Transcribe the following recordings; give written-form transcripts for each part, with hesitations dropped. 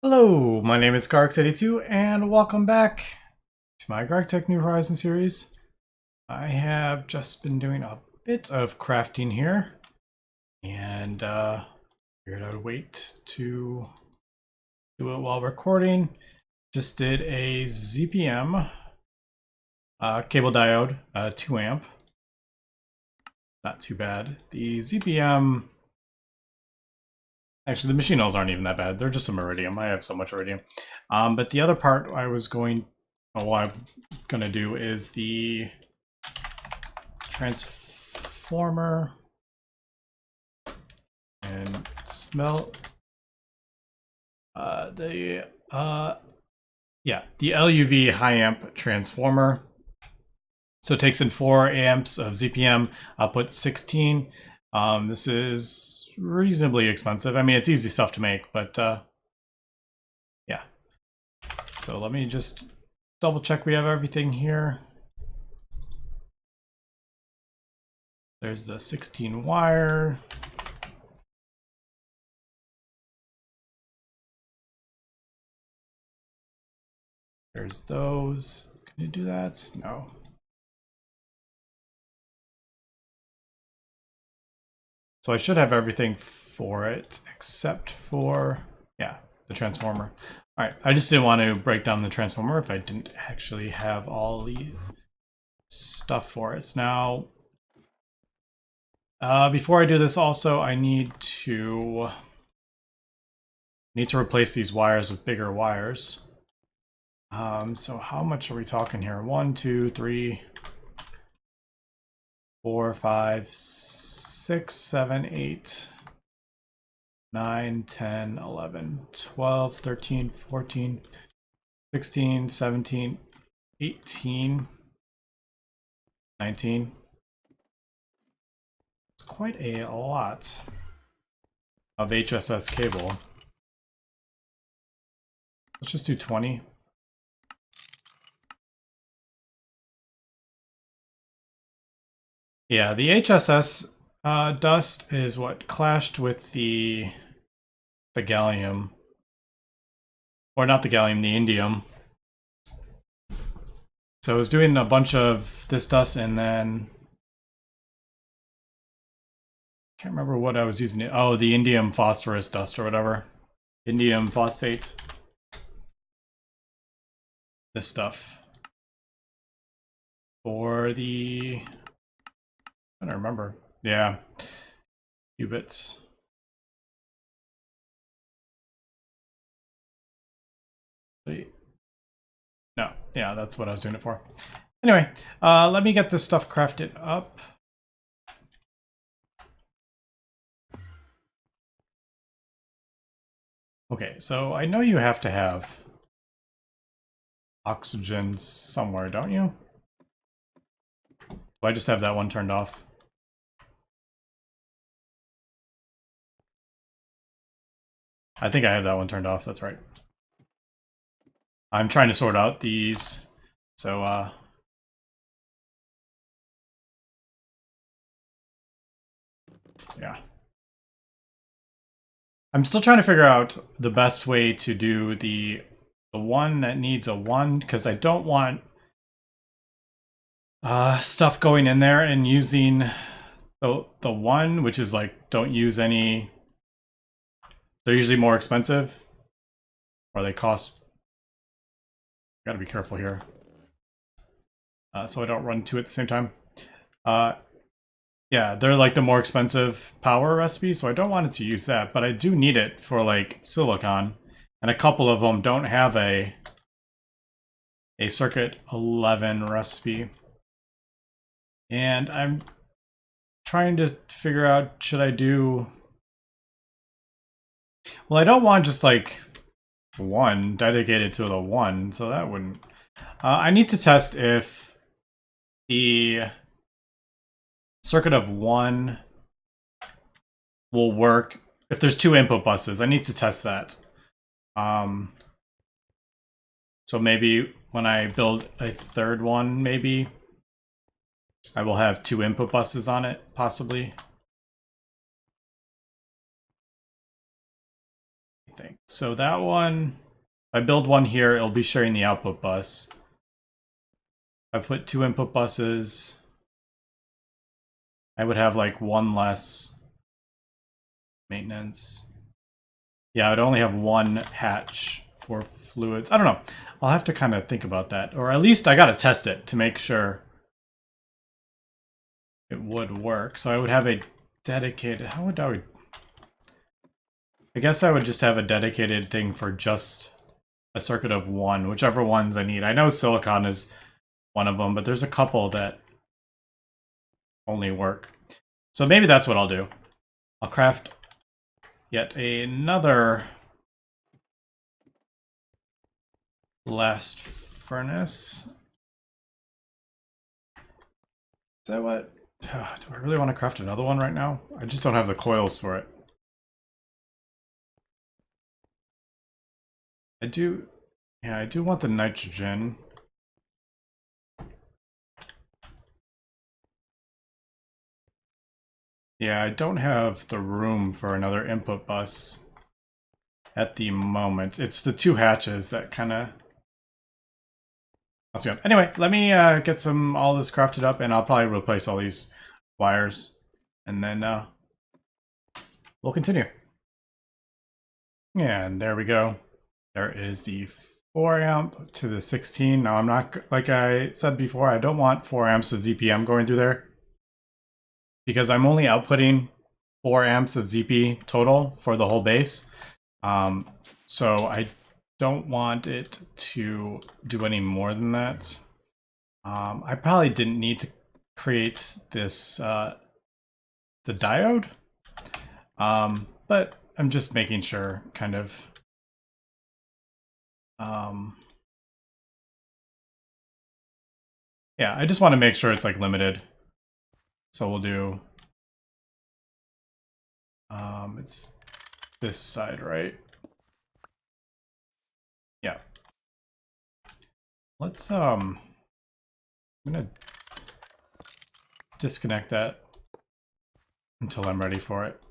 Hello, my name is Garx82 and welcome back to my Gregtech New Horizons series. I have just been doing a bit of crafting here and figured I would wait to do it while recording. Just did a ZPM cable diode, 2 amp. Not too bad. The ZPM, actually the machinals aren't even that bad. They're just some iridium. I have so much iridium. But the other part what I'm gonna do is the transformer and smell the LUV high amp transformer. So it takes in 4 amps of ZPM, output 16. This is reasonably expensive. I mean, it's easy stuff to make, but yeah. So let me just double check we have everything here. There's the 16 wire. There's those. Can you do that? No. So I should have everything for it except for, yeah, the transformer. All right, I just didn't want to break down the transformer if I didn't actually have all the stuff for it. Now, before I do this also, I need to replace these wires with bigger wires. So how much are we talking here? 1, 2, 3, 4, 5, 6, 7, 8, 9, 10, 11, 12, 13, 14, 16, 17, 18, 19. It's quite a lot of HSS cable. Let's just do 20. Yeah, the HSS dust is what clashed with the gallium. Or not the gallium, the indium. So I was doing a bunch of this dust and then can't remember what I was using it. Oh, the indium phosphorus dust or whatever. Indium phosphate. This stuff. For the... I don't remember. Yeah. Qubits. Wait. No. Yeah, that's what I was doing it for. Anyway, let me get this stuff crafted up. Okay, so I know you have to have oxygen somewhere, don't you? Do I just have that one turned off? I think I have that one turned off, that's right. I'm trying to sort out these, so yeah. I'm still trying to figure out the best way to do the one that needs a 1, because I don't want stuff going in there and using the 1, which is like, don't use any. They're usually more expensive, or they cost. Gotta be careful here, so I don't run two at the same time. Yeah, they're like the more expensive power recipe, so I don't want it to use that, but I do need it for like silicon, and a couple of them don't have a circuit 11 recipe. And I'm trying to figure out, should I do... Well, I don't want just like 1 dedicated to the 1, so that wouldn't... I need to test if the circuit of 1 will work if there's 2 input buses. I need to test that. So maybe when I build a third one, maybe I will have 2 input buses on it, possibly. think. So that one, if I build one here, it'll be sharing the output bus. I put 2 input buses, I would have like 1 less maintenance. Yeah, I'd only have 1 hatch for fluids. I don't know. I'll have to kind of think about that. Or at least I got to test it to make sure it would work. So I would have a dedicated... How would I... I guess I would just have a dedicated thing for just a circuit of 1, whichever ones I need. I know silicon is one of them, but there's a couple that only work. So maybe that's what I'll do. I'll craft yet another blast furnace. Is that what? Do I really want to craft another one right now? I just don't have the coils for it. I do want the nitrogen. Yeah, I don't have the room for another input bus at the moment. It's the 2 hatches that kind of... Anyway, let me get all this crafted up, and I'll probably replace all these wires, and then we'll continue. And there we go. There is the 4 amp to the 16. Now I'm not, like I said before, I don't want 4 amps of ZPM going through there, because I'm only outputting 4 amps of ZP total for the whole base. So I don't want it to do any more than that. I probably didn't need to create this, the diode, but I'm just making sure, kind of. Yeah, I just want to make sure it's like limited. So we'll do, it's this side, right? Yeah. Let's, I'm gonna disconnect that until I'm ready for it.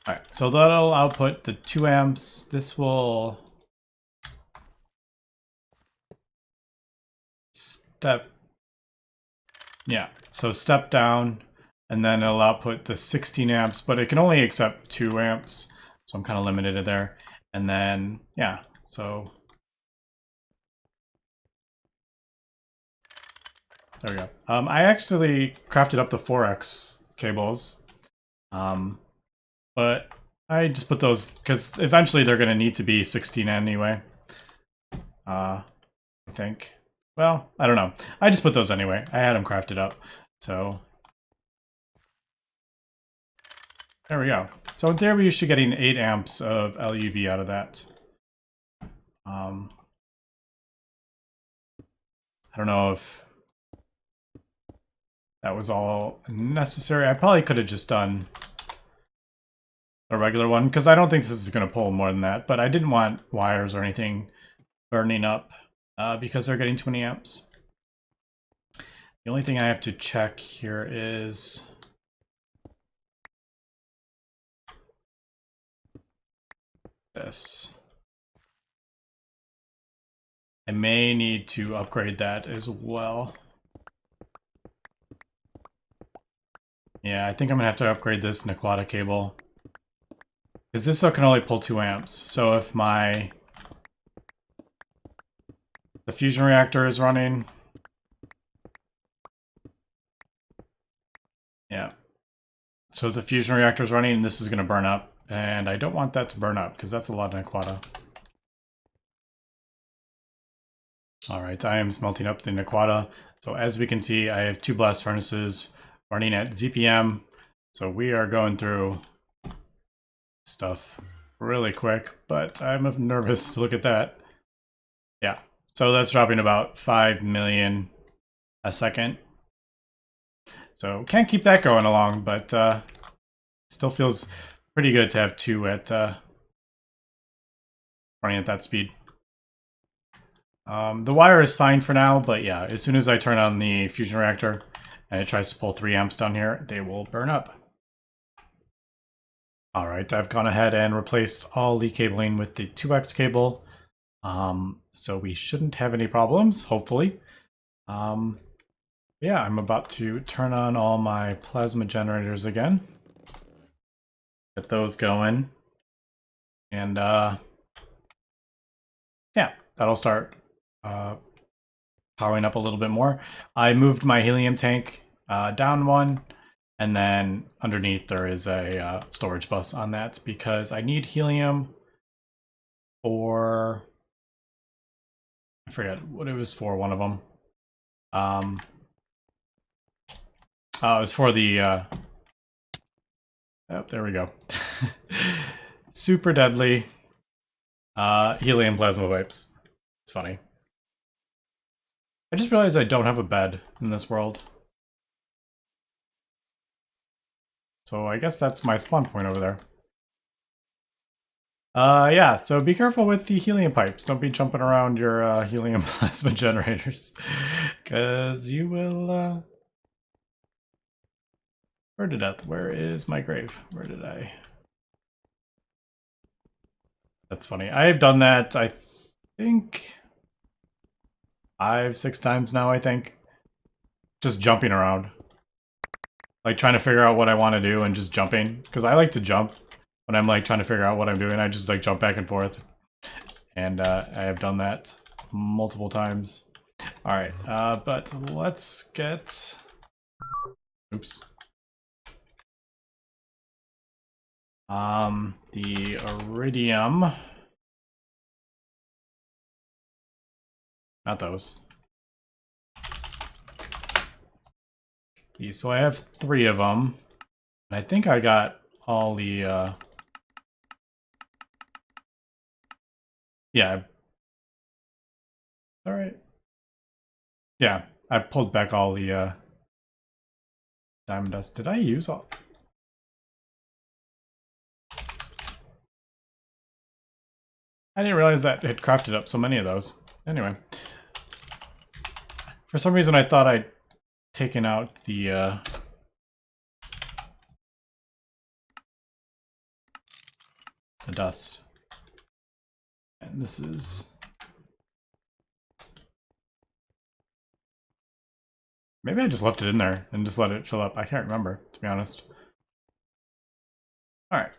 All right, so that'll output the 2 amps. This will step down, and then it'll output the 16 amps, but it can only accept 2 amps, so I'm kind of limited there. And then, yeah, so there we go. I actually crafted up the 4x cables, but I just put those because eventually they're going to need to be 16 anyway. I think. Well, I don't know. I just put those anyway. I had them crafted up. So there we go. So in theory, we should be getting 8 amps of LUV out of that. I don't know if that was all necessary. I probably could have just done a regular one, because I don't think this is going to pull more than that. But I didn't want wires or anything burning up because they're getting 20 amps. The only thing I have to check here is this. I may need to upgrade that as well. Yeah, I think I'm gonna have to upgrade this Naquata cable, because this can only pull 2 amps. So if the fusion reactor is running, yeah. So if the fusion reactor is running, this is gonna burn up, and I don't want that to burn up because that's a lot of Naquata. All right, I am smelting up the Naquata. So as we can see, I have 2 blast furnaces running at ZPM. So we are going through stuff really quick, but I'm nervous to look at that. Yeah, so that's dropping about 5 million a second. So can't keep that going along, but still feels pretty good to have 2 at running at that speed. The wire is fine for now, but yeah, as soon as I turn on the fusion reactor and it tries to pull 3 amps down here, they will burn up. All right, I've gone ahead and replaced all the cabling with the 2x cable. So we shouldn't have any problems, hopefully. Yeah, I'm about to turn on all my plasma generators again. Get those going. And yeah, that'll start powering up a little bit more. I moved my helium tank down one, and then underneath there is a storage bus on that because I need helium for, I forget what it was for, one of them. It was for the oh, there we go. Super deadly helium plasma pipes. It's funny. I just realized I don't have a bed in this world. So I guess that's my spawn point over there. Yeah, so be careful with the helium pipes. Don't be jumping around your helium plasma generators. Because you will burn to death. Where is my grave? Where did I... That's funny. I've done that, I think, 5, 6 times now, I think. Just jumping around. Like trying to figure out what I want to do and just jumping. Because I like to jump when I'm like trying to figure out what I'm doing. I just like jump back and forth. And I have done that multiple times. Alright, but let's get... Oops. The iridium. Not those. So I have 3 of them. And I think I got all the, yeah. Alright. Yeah, I pulled back all the, diamond dust. Did I use all... I didn't realize that it crafted up so many of those. Anyway. For some reason I thought I'd taken out the dust. And this is... Maybe I just left it in there and just let it fill up. I can't remember, to be honest. Alright.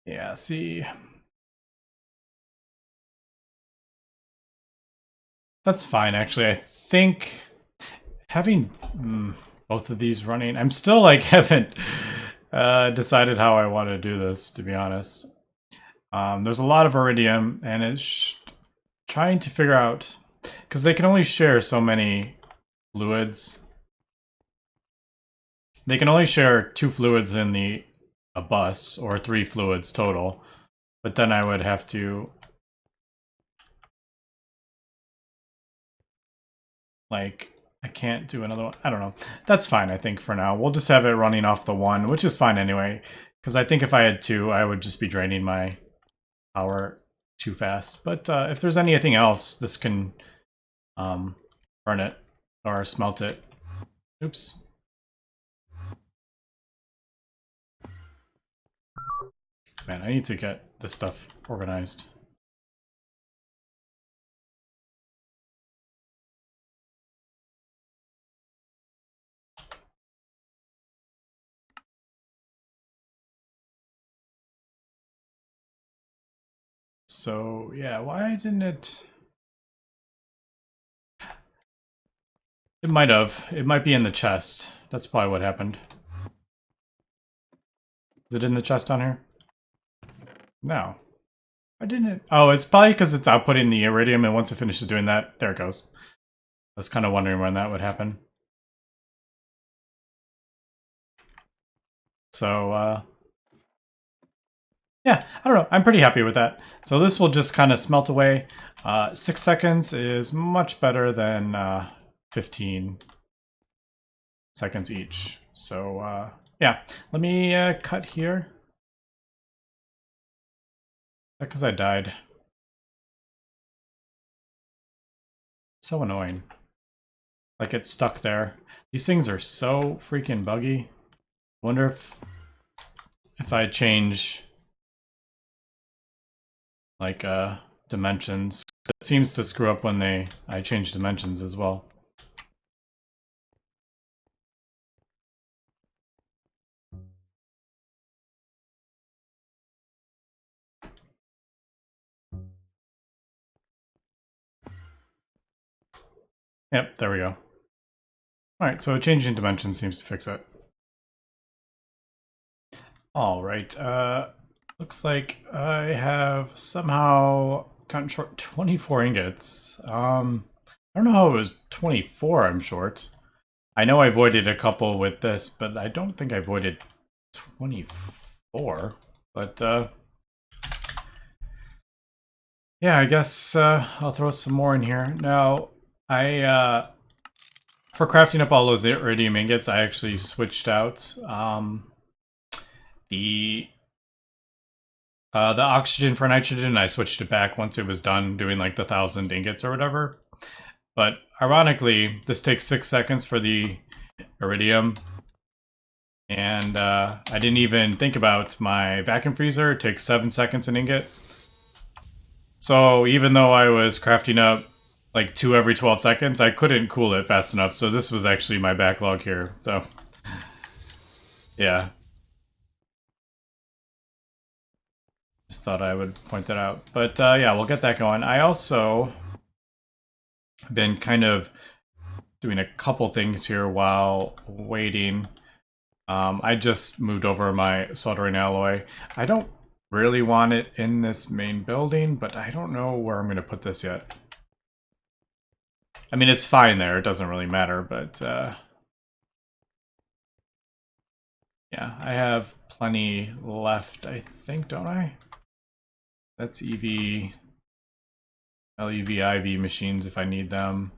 Yeah, see... That's fine, actually. I think having both of these running, I'm still like haven't decided how I want to do this, to be honest. There's a lot of iridium, and it's trying to figure out, because they can only share so many fluids. They can only share 2 fluids in a bus, or 3 fluids total. But then I would have to... Like, I can't do another one. I don't know. That's fine, I think, for now. We'll just have it running off the 1, which is fine anyway. Because I think if I had 2, I would just be draining my power too fast. But if there's anything else, this can burn it or smelt it. Oops. Man, I need to get this stuff organized. So, yeah, why didn't it... It might have. It might be in the chest. That's probably what happened. Is it in the chest on here? No. Why didn't it? Oh, it's probably because it's outputting the iridium, and once it finishes doing that, there it goes. I was kind of wondering when that would happen. So, yeah, I don't know. I'm pretty happy with that. So this will just kind of smelt away. 6 seconds is much better than 15 seconds each. So, yeah, let me cut here. Because I died. So annoying. Like it's stuck there. These things are so freaking buggy. Wonder if I change like dimensions. It seems to screw up when I change dimensions as well. Yep, there we go. Alright, so changing dimensions seems to fix it. Alright, looks like I have somehow gotten short 24 ingots. I don't know how it was 24 I'm short. I know I voided a couple with this, but I don't think I voided 24. But, yeah, I guess I'll throw some more in here. Now, for crafting up all those iridium ingots, I actually switched out the oxygen for nitrogen. I switched it back once it was done doing like the 1,000 ingots or whatever. But ironically, this takes 6 seconds for the iridium. And I didn't even think about my vacuum freezer. It takes 7 seconds an ingot. So even though I was crafting up like 2 every 12 seconds, I couldn't cool it fast enough. So this was actually my backlog here. So yeah. Just thought I would point that out. But yeah, we'll get that going. I also been kind of doing a couple things here while waiting. I just moved over my soldering alloy. I don't really want it in this main building, but I don't know where I'm going to put this yet. I mean, it's fine there. It doesn't really matter, but yeah, I have plenty left, I think, don't I? That's EV, LUV, IV machines if I need them.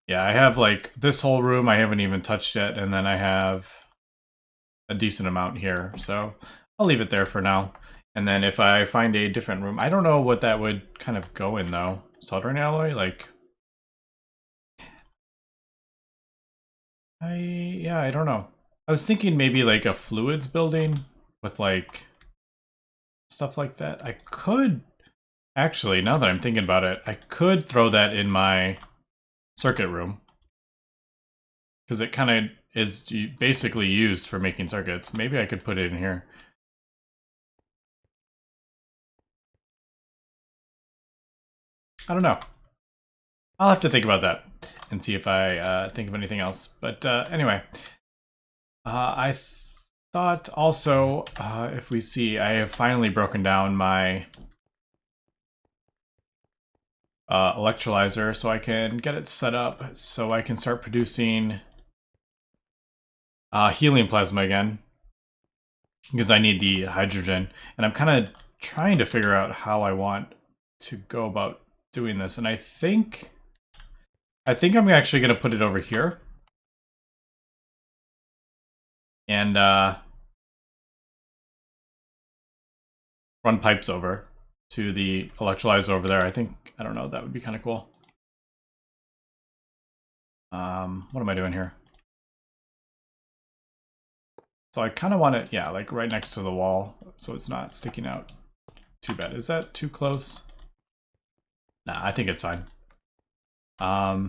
Yeah, I have like this whole room I haven't even touched yet, and then I have a decent amount here, so I'll leave it there for now. And then if I find a different room, I don't know what that would kind of go in though. Soldering alloy, like I don't know. I was thinking maybe like a fluids building with like stuff like that. I could actually, now that I'm thinking about it, I could throw that in my circuit room because it kind of is basically used for making circuits. Maybe I could put it in here. I don't know. I'll have to think about that and see if I think of anything else. But anyway, I thought also, if we see, I have finally broken down my electrolyzer so I can get it set up so I can start producing helium plasma again because I need the hydrogen. And I'm kind of trying to figure out how I want to go about doing this. And I think I'm actually going to put it over here. And run pipes over to the electrolyzer over there. I don't know, that would be kind of cool. What am I doing here? So I kind of want it, yeah, like right next to the wall, so it's not sticking out too bad. Is that too close? Nah, I think it's fine.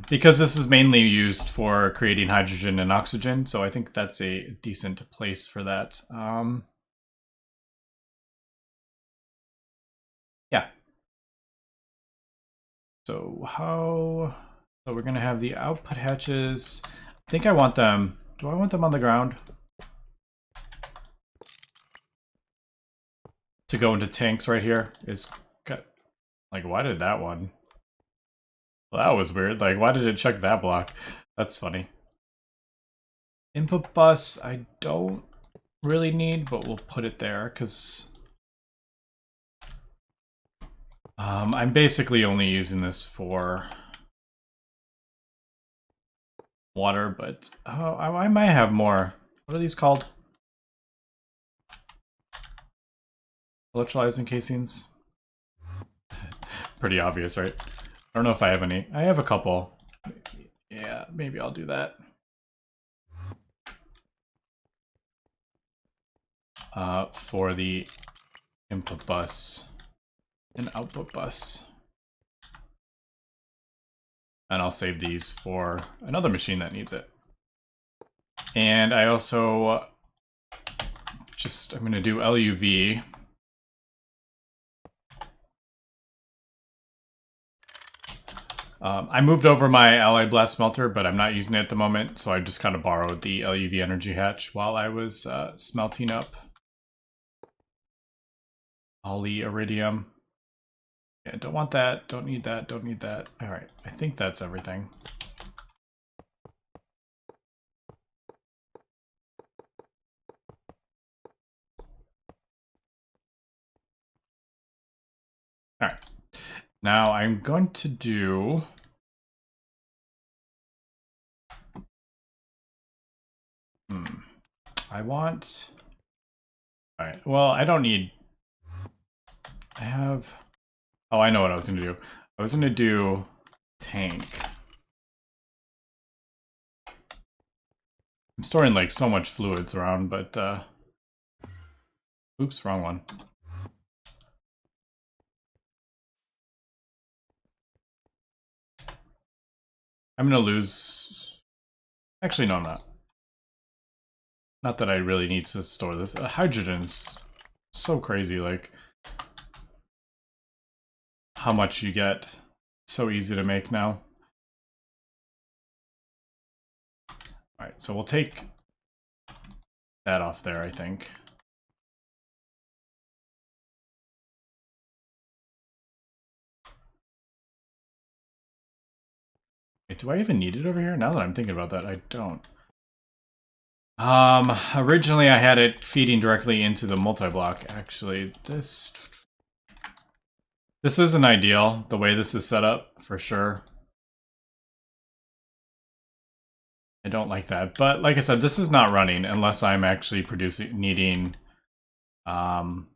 Because this is mainly used for creating hydrogen and oxygen, so I think that's a decent place for that. Yeah. So so we're gonna have the output hatches. I think I want them, do I want them on the ground? To go into tanks right here is, like, why did that one? Well, that was weird. Like, why did it check that block? That's funny. Input bus, I don't really need, but we'll put it there because I'm basically only using this for water, but I might have more. What are these called? Electrolyzing casings. Pretty obvious, right? don't know if I have any. I have a couple. Yeah, maybe I'll do that. For the input bus and output bus. And I'll save these for another machine that needs it. And I also I'm going to do LUV. I moved over my Allied Blast Smelter, but I'm not using it at the moment, so I just kind of borrowed the LUV energy hatch while I was smelting up all the iridium. Yeah, don't want that, don't need that, don't need that. Alright, I think that's everything. Alright, now I'm going to do... I want... Alright, well, I don't need... I have... Oh, I know what I was going to do. I was going to do tank. I'm storing like so much fluids around, but oops, wrong one. I'm going to lose... Actually, no, I'm not. Not that I really need to store this. Hydrogen's so crazy, like... how much you get. So easy to make now. Alright, so we'll take that off there, I think. Wait, do I even need it over here? Now that I'm thinking about that, I don't. Originally I had it feeding directly into the multi-block. Actually, this isn't ideal, the way this is set up, for sure. I don't like that, but like I said, this is not running unless I'm actually needing TNT,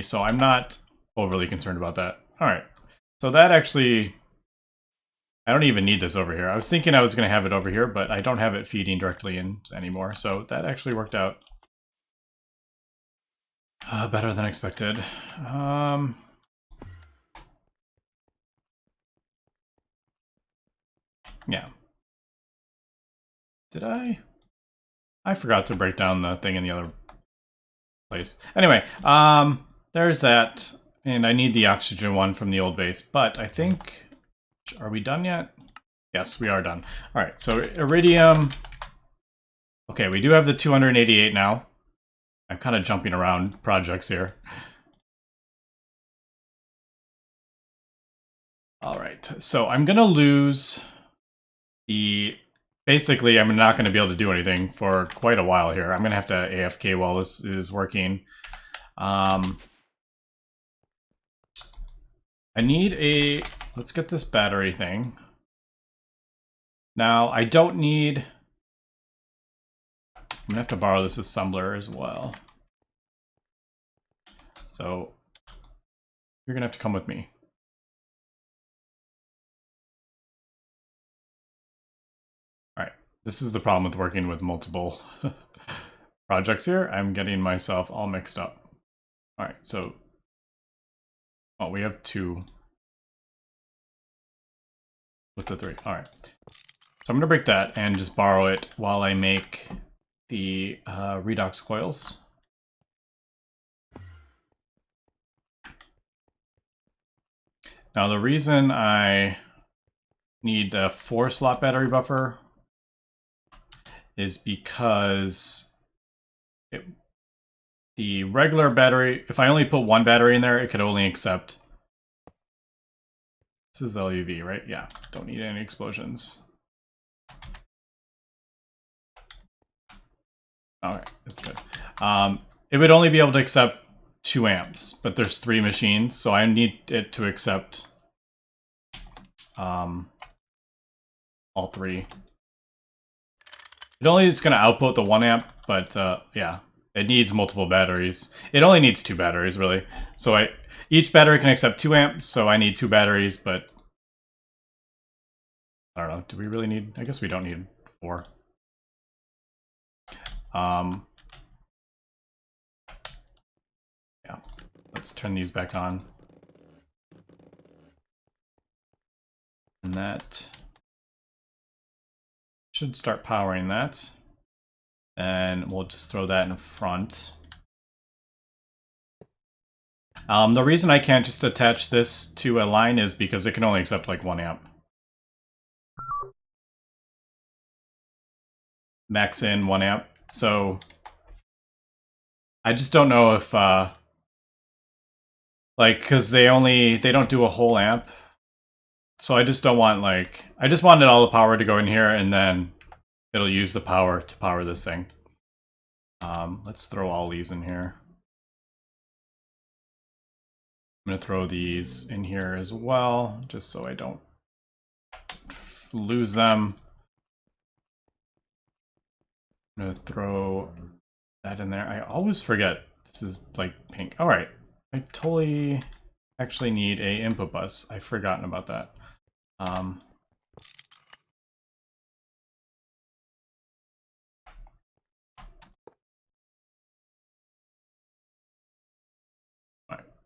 so I'm not overly concerned about that. Alright, so that actually... I don't even need this over here. I was thinking I was going to have it over here, but I don't have it feeding directly in anymore, so that actually worked out better than expected. Yeah. Did I? I forgot to break down the thing in the other place. Anyway, there's that, and I need the oxygen one from the old base, but I think... Are we done yet? Yes, we are done. All right, so iridium. Okay, we do have the 288 now. I'm kind of jumping around projects here. All right, so I'm gonna lose the... Basically, I'm not going to be able to do anything for quite a while here. I'm going to have to AFK while this is working. I need a... Let's get this battery thing. Now, I don't need... I'm going to have to borrow this assembler as well. So, you're going to have to come with me. Alright, this is the problem with working with multiple projects here. I'm getting myself all mixed up. Alright, so... Oh, we have two. With the three. Alright. So I'm going to break that and just borrow it while I make the redox coils. Now the reason I need a 4-slot battery buffer is because the regular battery, if I only put one battery in there, it could only accept... This is LUV, right? Yeah, don't need any explosions. Alright, that's good. It would only be able to accept 2 amps, but there's 3 machines, so I need it to accept all 3. It only is going to output the 1 amp, but yeah. It needs multiple batteries. It only needs 2 batteries, really. So each battery can accept 2 amps, so I need 2 batteries, but I don't know. Do we really need... I guess we don't need 4. Yeah. Let's turn these back on. And that should start powering that. And we'll just throw that in front. The reason I can't just attach this to a line is because it can only accept like 1 amp. Max in 1 amp. So I just don't know if like, because they don't do a whole amp. So I just don't want, like, I just wanted all the power to go in here and then it'll use the power to power this thing. Let's throw all these in here. I'm gonna throw these in here as well, just so I don't lose them. I'm gonna throw that in there. I always forget this is like pink. All right, I totally actually need a input bus. I've forgotten about that. Alright,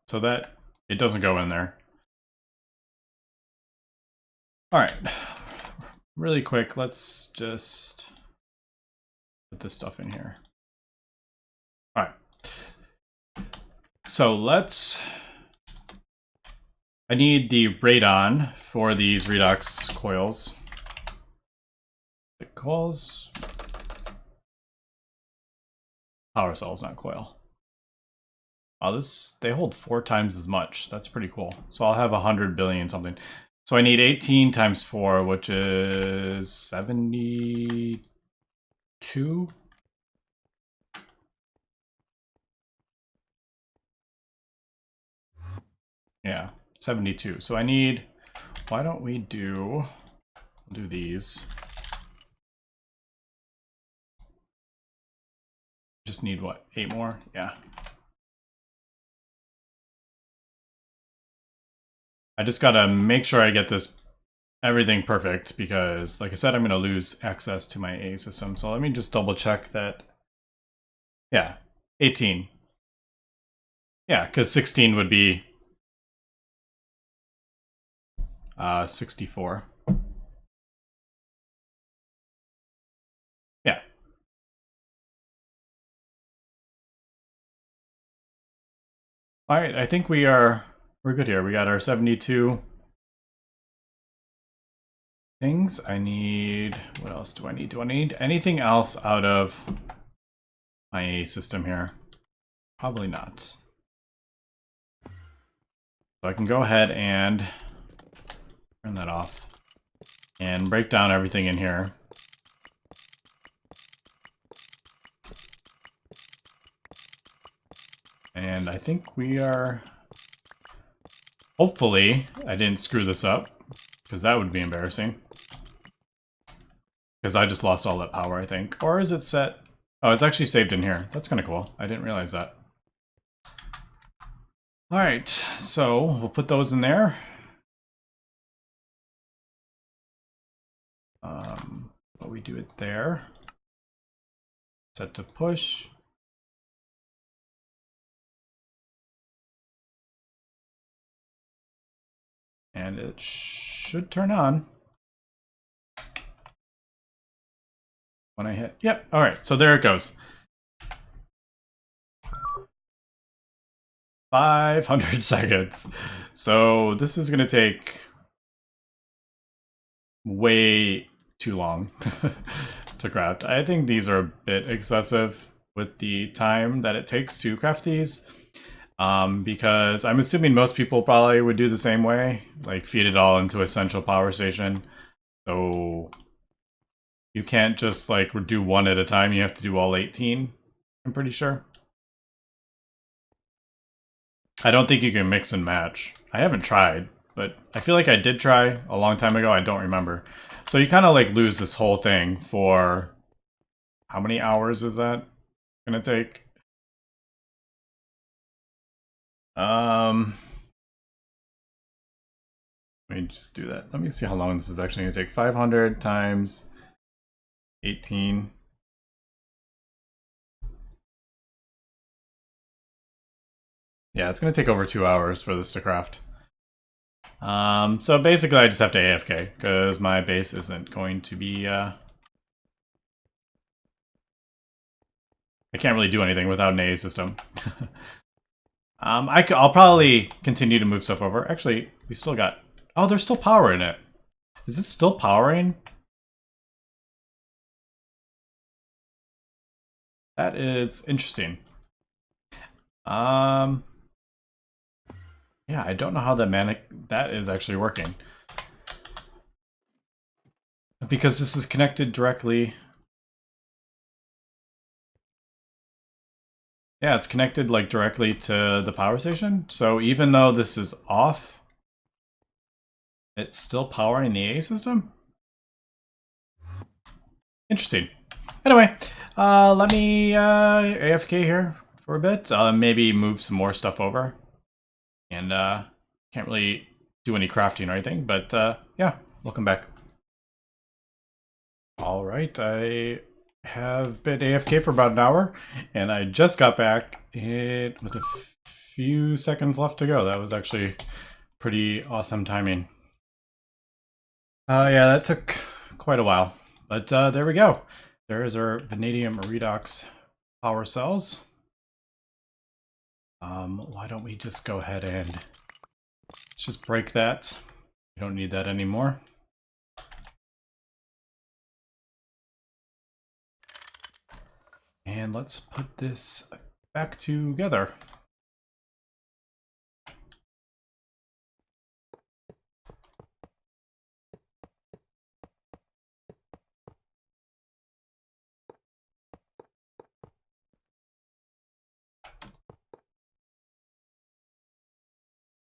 so that it doesn't go in there. Alright, really quick, let's just put this stuff in here. Alright, so I need the radon for these redox coils. The coils. Power cells, not coil. Oh, they hold 4 times as much. That's pretty cool. So I'll have 100 billion something. So I need 18 times 4, which is 72. Yeah, 72. So I need, why don't we do these. Just need what, 8 more? Yeah. I just gotta make sure I get everything perfect because, like I said, I'm gonna lose access to my A system. So let me just double check that. Yeah, 18. Yeah, because 16 would be 64. Yeah. All right, I think we're good here. We got our 72 things. I need, what else do I need? Do I need anything else out of my A system here? Probably not. So I can go ahead and turn that off and break down everything in here. And I think we are, hopefully I didn't screw this up, because that would be embarrassing. Because I just lost all that power, I think. Or is it set? Oh, it's actually saved in here. That's kind of cool. I didn't realize that. All right, so we'll put those in there. But we do it there. Set to push. And it should turn on. When I hit, yep, all right, so there it goes. 500 seconds. So this is gonna take way too long to craft. I think these are a bit excessive with the time that it takes to craft these. Because I'm assuming most people probably would do the same way, like feed it all into a central power station. So you can't just like do one at a time, you have to do all 18, I'm pretty sure. I don't think you can mix and match. I haven't tried, but I feel like I did try a long time ago, I don't remember. So you kind of like lose this whole thing for, how many hours is that gonna take? Let me just do that. Let me see how long this is actually going to take. 500 times 18. Yeah, it's going to take over 2 hours for this to craft. So basically I just have to AFK, because my base isn't going to be, I can't really do anything without an AA system. I'll probably continue to move stuff over. Actually, we still got... Oh, there's still power in it. Is it still powering? That is interesting. Yeah, I don't know how that is actually working. Because this is connected directly... Yeah, it's connected like directly to the power station. So even though this is off, it's still powering the AA system? Interesting. Anyway, let me AFK here for a bit. Maybe move some more stuff over. And can't really do any crafting or anything, but yeah, welcome back. Alright, I have been AFK for about an hour, and I just got back with a few seconds left to go. That was actually pretty awesome timing. Yeah, that took quite a while, but there we go. There is our vanadium redox power cells. Why don't we just go ahead and let's just break that. We don't need that anymore. And let's put this back together.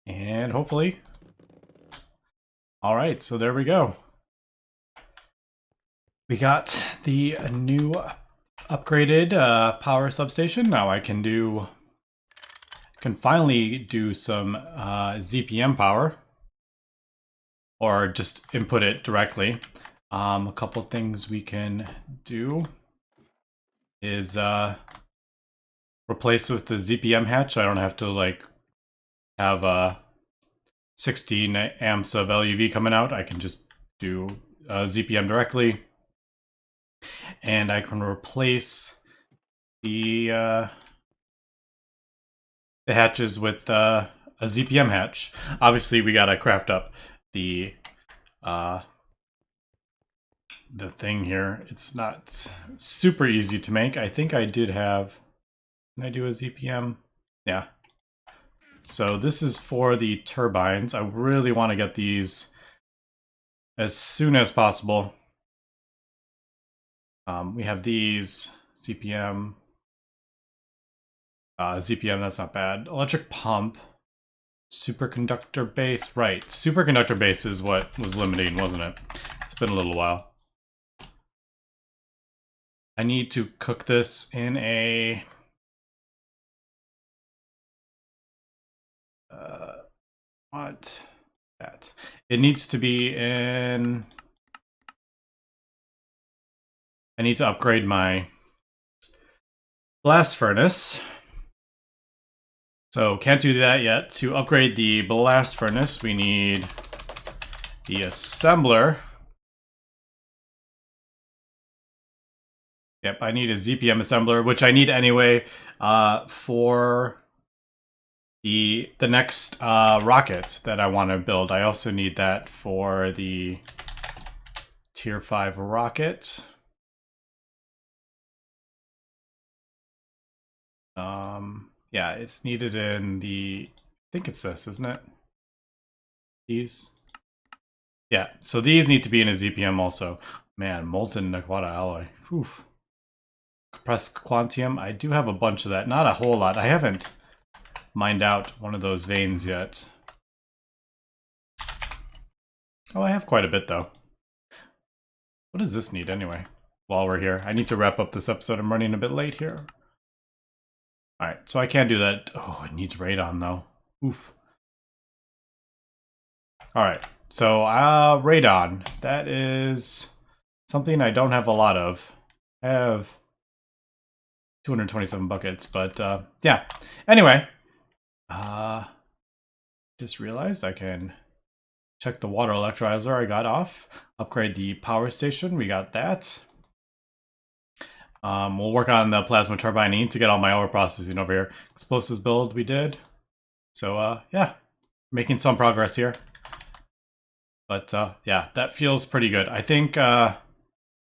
And hopefully... Alright, so there we go. We got the new upgraded power substation. Now I can finally do some ZPM power, or just input it directly. A couple things we can do is replace with the ZPM hatch. I don't have to like have 16 amps of LUV coming out. I can just do ZPM directly. And I can replace the hatches with a ZPM hatch. Obviously, we gotta craft up the thing here. It's not super easy to make. I think I did have... Can I do a ZPM? Yeah. So this is for the turbines. I really want to get these as soon as possible. We have these ZPM. ZPM, that's not bad. Electric pump. Superconductor base. Right. Superconductor base is what was limiting, wasn't it? It's been a little while. I need to cook this in a... what? That. It needs to be in... I need to upgrade my blast furnace. So can't do that yet. To upgrade the blast furnace, we need the assembler. Yep, I need a ZPM assembler, which I need anyway for the next rocket that I want to build. I also need that for the Tier 5 rocket. Yeah, it's needed in the... I think it's this, isn't it? These? Yeah, so these need to be in a ZPM also. Man, molten Naquata alloy. Oof. Compressed quantium. I do have a bunch of that. Not a whole lot. I haven't mined out one of those veins yet. Oh, I have quite a bit, though. What does this need, anyway? While we're here. I need to wrap up this episode. I'm running a bit late here. Alright, so I can't do that. Oh, it needs radon, though. Oof. Alright, so radon. That is something I don't have a lot of. I have 227 buckets, but yeah. Anyway, just realized I can check the water electrolyzer I got off. Upgrade the power station, we got that. We'll work on the plasma turbine. I need to get all my ore processing over here. Explosives build we did. So yeah, making some progress here. But yeah, that feels pretty good. I think, yeah,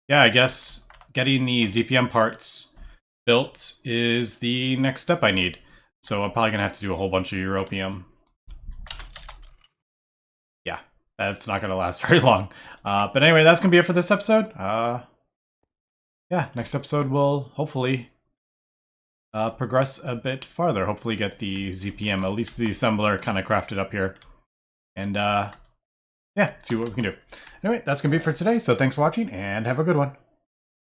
I guess getting the ZPM parts built is the next step I need. So I'm probably going to have to do a whole bunch of europium. Yeah, that's not going to last very long. But anyway, that's going to be it for this episode. Yeah, next episode will hopefully progress a bit farther. Hopefully get the ZPM, at least the assembler, kind of crafted up here. And yeah, see what we can do. Anyway, that's going to be it for today. So thanks for watching and have a good one.